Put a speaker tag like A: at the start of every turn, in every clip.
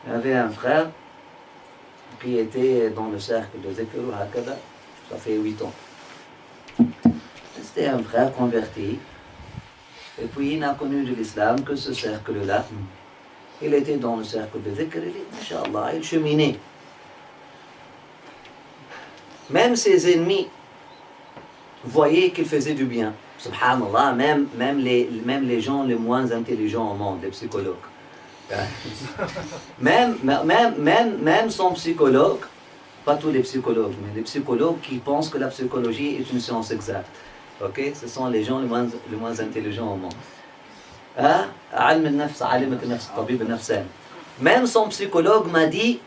A: Il y avait un frère qui était dans le cercle de Zikr Hakada, ça fait 8 ans. C'était un frère converti, et puis il n'a connu de l'islam que ce cercle-là. Il était dans le cercle de Zikr, Inch'Allah, il cheminait. Même ses ennemis voyaient qu'il faisait du bien. Subhanallah, même les gens les moins intelligents au monde, les psychologues. Même son psychologue, pas tous les psychologues, mais les psychologues qui pensent que la psychologie est une science exacte. Ok, ce sont les gens les moins intelligents au monde. Même son psychologue m'a dit,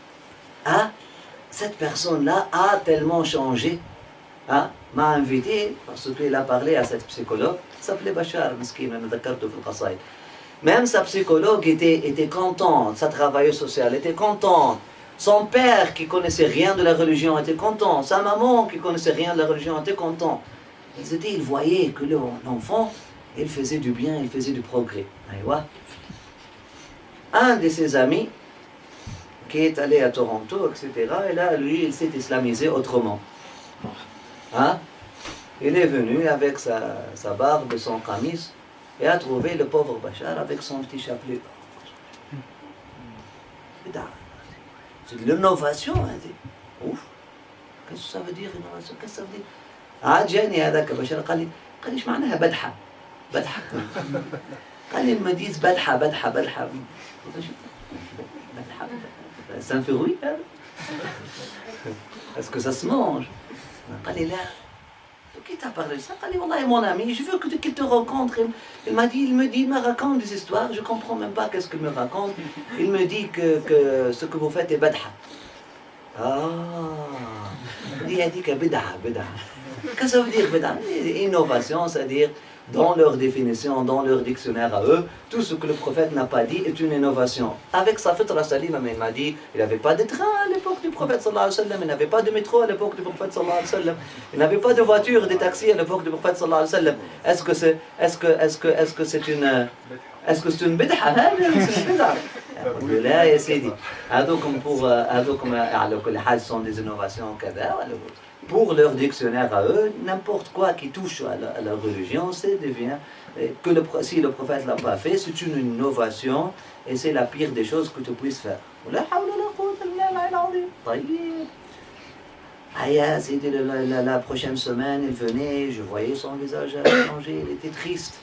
A: cette personne-là a tellement changé. M'a invité, parce qu'il a parlé à cette psychologue, il s'appelait Bachar, même sa psychologue était contente, sa travailleuse sociale était contente, son père qui connaissait rien de la religion était content, sa maman qui connaissait rien de la religion était content. Ils voyaient que l'enfant, il faisait du bien, il faisait du progrès. Un de ses amis, qui est allé à Toronto, etc., et là, lui, il s'est islamisé autrement. Il est venu avec sa barbe, son camis, et a trouvé le pauvre Bachar avec son petit chapelet. C'est de l'innovation. Ouf. Qu'est-ce que ça veut dire, innovation? Qu'est-ce que ça veut dire? جاني هذاك بشار قال لي ايش معناها بدحه؟ بدحه. قال لي ما ديز بدحه بدحه بدحه. C'est un fruit, hein? Est-ce que ça se mange? قال لي لا. Qui t'a parlé de ça? قال لي والله mon ami, je veux qu'il te rencontre. Il me raconte des histoires, je comprends même pas qu'est-ce qu'il me raconte. Il me dit que ce que vous faites est بدحه. Il a dit que بدحه. Qu'est-ce que ça veut dire بدحه? Innovation, c'est-à-dire dans leur définition, dans leur dictionnaire à eux, tout ce que le prophète n'a pas dit est une innovation. Avec sa fitra salima, il m'a dit, il n'avait pas de train à l'époque du prophète sallallahu alayhi wa sallam, il n'avait pas de métro à l'époque du prophète sallallahu alayhi wa sallam, il n'avait pas de voiture, de taxi à l'époque du prophète sallallahu alayhi wa sallam. Est-ce que c'est une bid'a? C'est une bid'a. لا يا سيدي هذوكم على كل حال sont des innovations كذا. Pour leur dictionnaire à eux, n'importe quoi qui touche à la religion, si le prophète ne l'a pas fait, c'est une innovation et c'est la pire des choses que tu puisses faire. La prochaine semaine, il venait, je voyais son visage changer, il était triste.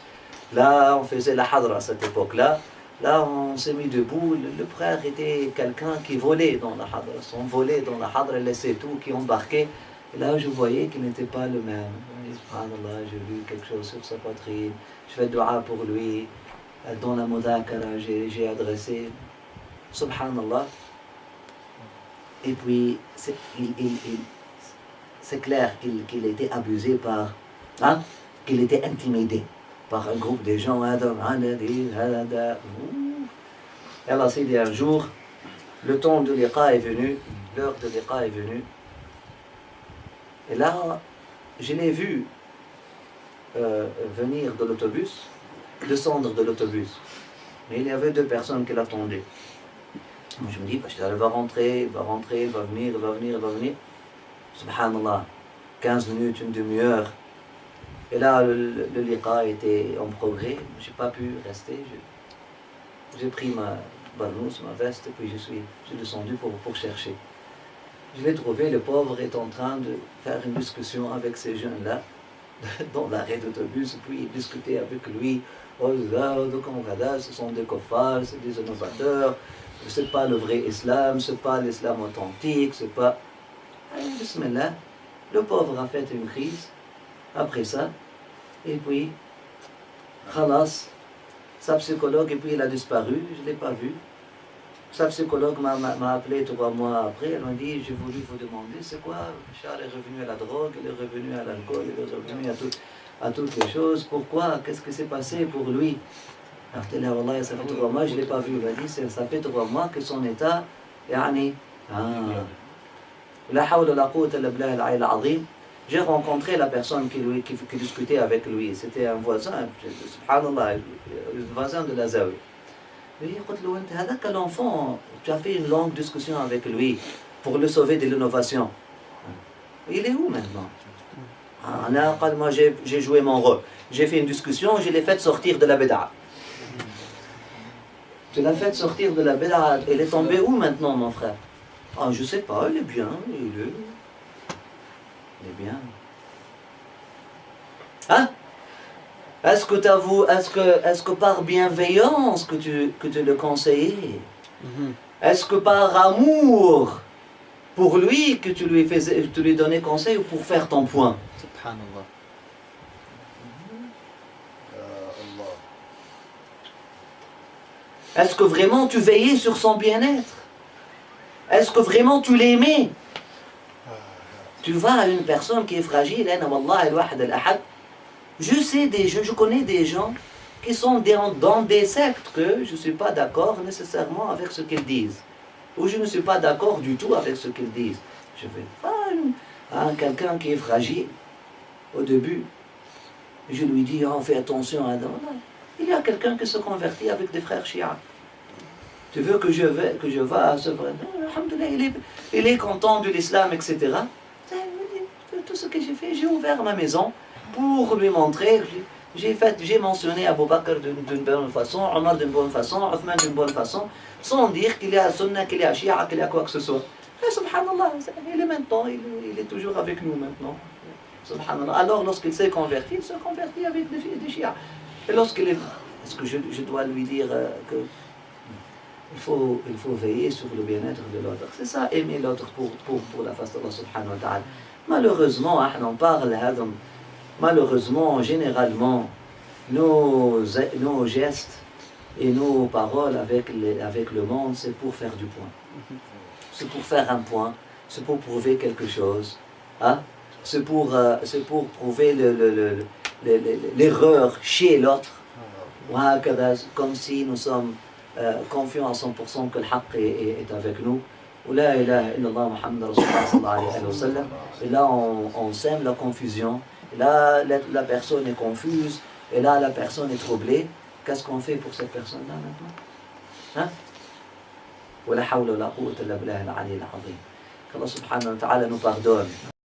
A: Là, on faisait la hadra à cette époque-là. Là, on s'est mis debout. Le frère était quelqu'un qui volait dans la hadra. On volait dans la hadra, il laissait tout, qui embarquait. Et là, je voyais qu'il n'était pas le même. Subhanallah, j'ai vu quelque chose sur sa poitrine. Je fais dua pour lui. Dans la mudhakara, j'ai adressé. Subhanallah. Et puis, c'est clair qu'il était abusé par... qu'il était intimidé par un groupe de gens. Et Allah s'est dit un jour, le temps de liqa est venu, l'heure de liqa est venue. Et là, je l'ai vu venir de l'autobus, descendre de l'autobus. Mais il y avait 2 personnes qui l'attendaient. Moi, je me dis, il va rentrer, il va venir. Subhanallah, 15 minutes, une demi-heure. Et là, le liqa était en progrès. Je n'ai pas pu rester. J'ai pris ma barnousse, ma veste, et puis je suis descendu pour chercher. Je l'ai trouvé, le pauvre est en train de faire une discussion avec ces jeunes-là dans l'arrêt d'autobus, puis il discutait avec lui. Ce sont des koffars, c'est des innovateurs, c'est pas le vrai islam, c'est pas l'islam authentique, c'est pas... Bismillah, le pauvre a fait une crise après ça, et puis, khalas, sa psychologue, et puis il a disparu, je ne l'ai pas vu. Sa psychologue m'a appelé 3 mois après, elle m'a dit, j'ai voulu vous demander, c'est quoi? Charles est revenu à la drogue, il est revenu à l'alcool, il est revenu à toutes les choses. Pourquoi? Qu'est-ce qui s'est passé pour lui? Alors, tu es là, Wallah, ça fait 3 mois, je ne l'ai pas vu. Il m'a dit, ça fait 3 mois que son état, la hawla la quwwata illa billah al-'ali al-'azim. J'ai rencontré la personne qui discutait avec lui. C'était un voisin, subhanallah, le voisin de la Zawi. Oui, هذاك l'enfant, tu as fait une longue discussion avec lui pour le sauver de l'innovation. Il est où maintenant? Moi j'ai joué mon rôle. J'ai fait une discussion, je l'ai fait sortir de la bid'a. Tu l'as fait sortir de la bid'a. Elle est tombée où maintenant, mon frère? Ah, je sais pas, il est bien, il est bien. Hein? Est-ce que par bienveillance que tu le conseillais? Est-ce que par amour pour lui que tu lui donnais conseil ou pour faire ton point?
B: Subhanallah.
A: Est-ce que vraiment tu veillais sur son bien-être? Est-ce que vraiment tu l'aimais? Tu vas à une personne qui est fragile, je connais des gens qui sont dans des sectes que je ne suis pas d'accord nécessairement avec ce qu'ils disent. Ou je ne suis pas d'accord du tout avec ce qu'ils disent. Je vais à quelqu'un qui est fragile, au début, je lui dis, oh, fais attention à... Il y a quelqu'un qui se convertit avec des frères chiites. Tu veux que je vá à ce frère? Alhamdoulilah, il est content de l'islam, etc. Tout ce que j'ai fait, j'ai ouvert ma maison pour lui montrer. J'ai mentionné Abu Bakr d'une bonne façon, Omar d'une bonne façon, Othman d'une bonne façon, sans dire qu'il y a Sunna, qu'il y a Shia, qu'il y a quoi que ce soit. Et subhanallah, il est maintenant, il est toujours avec nous maintenant. Subhanallah. Alors lorsqu'il s'est converti, il se convertit avec des Shia. Et lorsqu'il est... Est-ce que je dois lui dire que il faut veiller sur le bien-être de l'autre? C'est ça, aimer l'autre pour la face d'Allah subhanahu wa ta'ala. Malheureusement, on parle, malheureusement, généralement, nos gestes et nos paroles avec le monde, c'est pour faire du point. C'est pour faire un point, c'est pour prouver quelque chose. Hein? C'est pour prouver l'erreur chez l'autre. Comme si nous sommes confiants à 100% que le haqq est avec nous. La ilaha illallah Muhammad Rasulullah sallallahu alayhi wa sallam. Et là, on sème la confusion. Et là, la personne est confuse. Et là, la personne est troublée. Qu'est-ce qu'on fait pour cette personne-là maintenant? Hein? ولا حول ولا قوة إلا بالله العلي العظيم. qu'Allah subhanahu wa ta'ala nous pardonne.